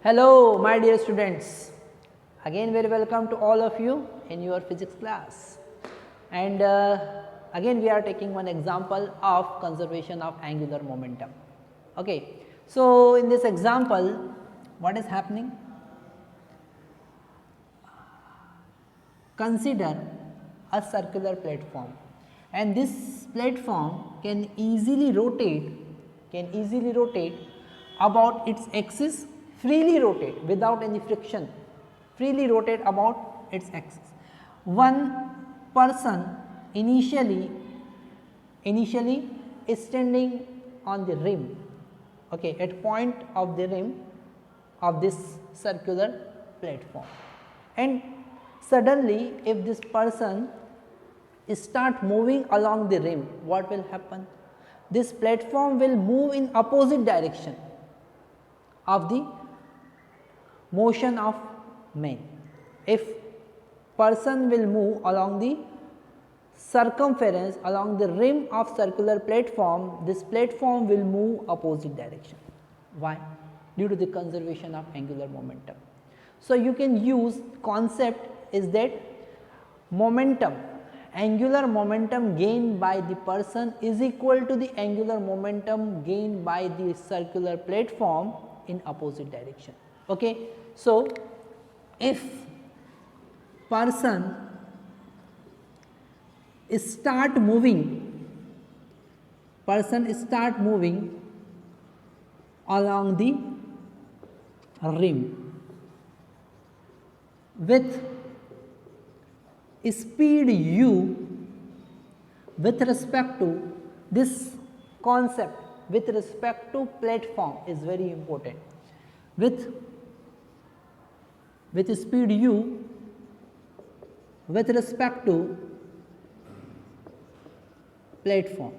Hello my dear students, again very welcome to all of you in your physics class, and again we are taking one example of conservation of angular momentum. Okay. So, in this example what is happening? Consider a circular platform, and this platform can easily rotate about its axis, freely rotate without any friction, freely rotate about its axis. One person initially is standing on the rim, okay, at point of the rim of this circular platform, and suddenly if this person start moving along the rim, what will happen? This platform will move in opposite direction of the motion of man. If person will move along the circumference along the rim of circular platform, this platform will move opposite direction. Why? Due to the conservation of angular momentum. So, you can use concept is that momentum, angular momentum gained by the person is equal to the angular momentum gained by the circular platform in opposite direction. Okay. So, if person start moving along the rim with speed u, with respect to this concept with respect to platform is very important. With speed u with respect to platform.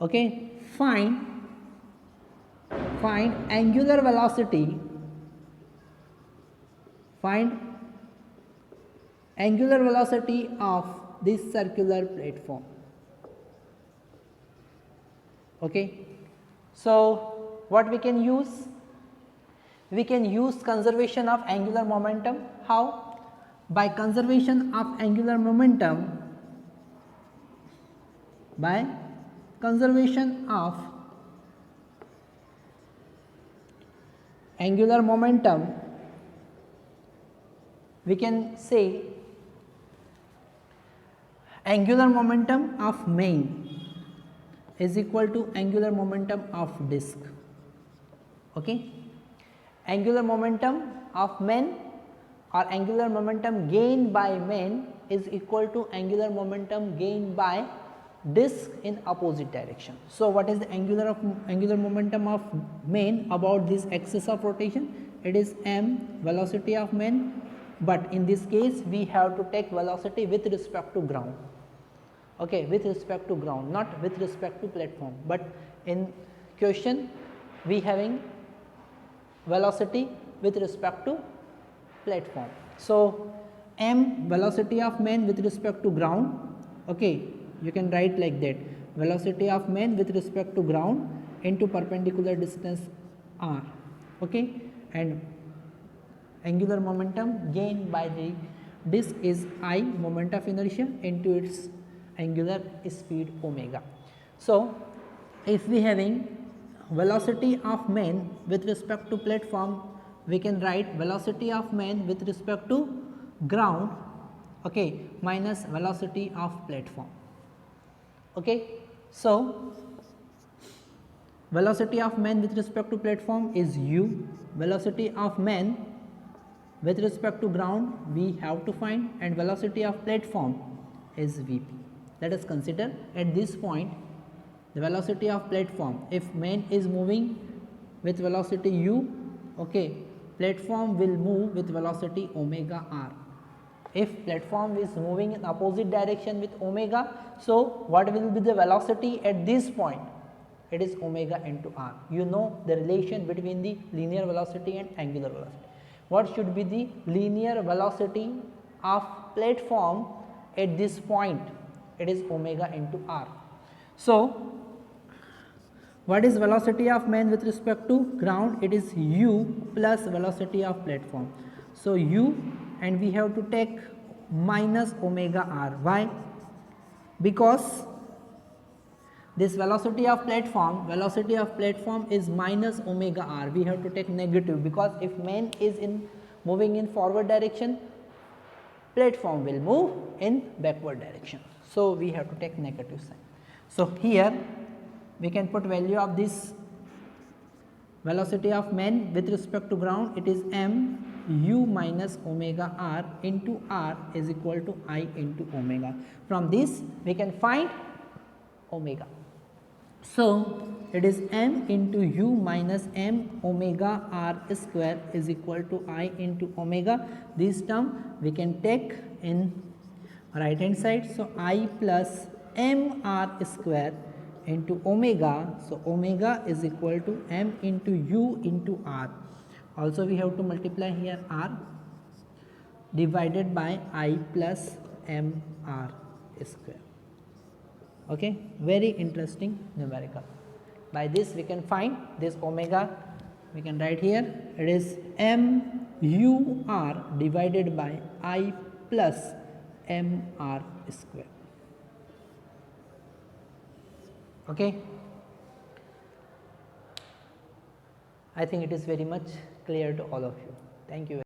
Okay. Find angular velocity, of this circular platform. Okay. So, what we can use? We can use conservation of angular momentum. How? By conservation of angular momentum, we can say angular momentum of main is equal to angular momentum of disk. Okay. Angular momentum of main or angular momentum gained by main is equal to angular momentum gained by disk in opposite direction. So, what is the angular momentum of main about this axis of rotation? It is m, velocity of main, but in this case we have to take velocity with respect to ground. Okay, with respect to ground, not with respect to platform, but in question we having velocity with respect to platform. So, m velocity of main with respect to ground. Okay, you can write like that, velocity of main with respect to ground into perpendicular distance r. Okay, and angular momentum gained by the disk is I, moment of inertia, into its angular speed omega. So, if we having velocity of main with respect to platform, we can write velocity of main with respect to ground, okay, minus velocity of platform. Okay. So, velocity of main with respect to platform is u, velocity of main with respect to ground we have to find, and velocity of platform is Vp. Let us consider at this point the velocity of platform. If main is moving with velocity u, okay, platform will move with velocity omega r. If platform is moving in opposite direction with omega, so what will be the velocity at this point? It is omega into r. You know the relation between the linear velocity and angular velocity. What should be the linear velocity of platform at this point? It is omega into r. So, What is velocity of man with respect to ground? It is u plus velocity of platform. So u, and we have to take minus omega r. Why? Because this velocity of platform is minus omega r. We have to take negative, because if man is moving in forward direction, platform will move in backward direction. So we have to take negative sign. So here we can put value of this velocity of man with respect to ground. It is m u minus omega r into r is equal to I into omega. From this we can find omega. So it is m into u minus m omega r square is equal to I into omega. This term we can take in right hand side. So I plus m r square into omega. So omega is equal to m into u into r. Also we have to multiply here r divided by I plus m r square. Okay, very interesting numerical. By this we can find this omega. We can write here, it is m u r divided by I plus m r square. Okay, I think it is very much clear to all of you. Thank you.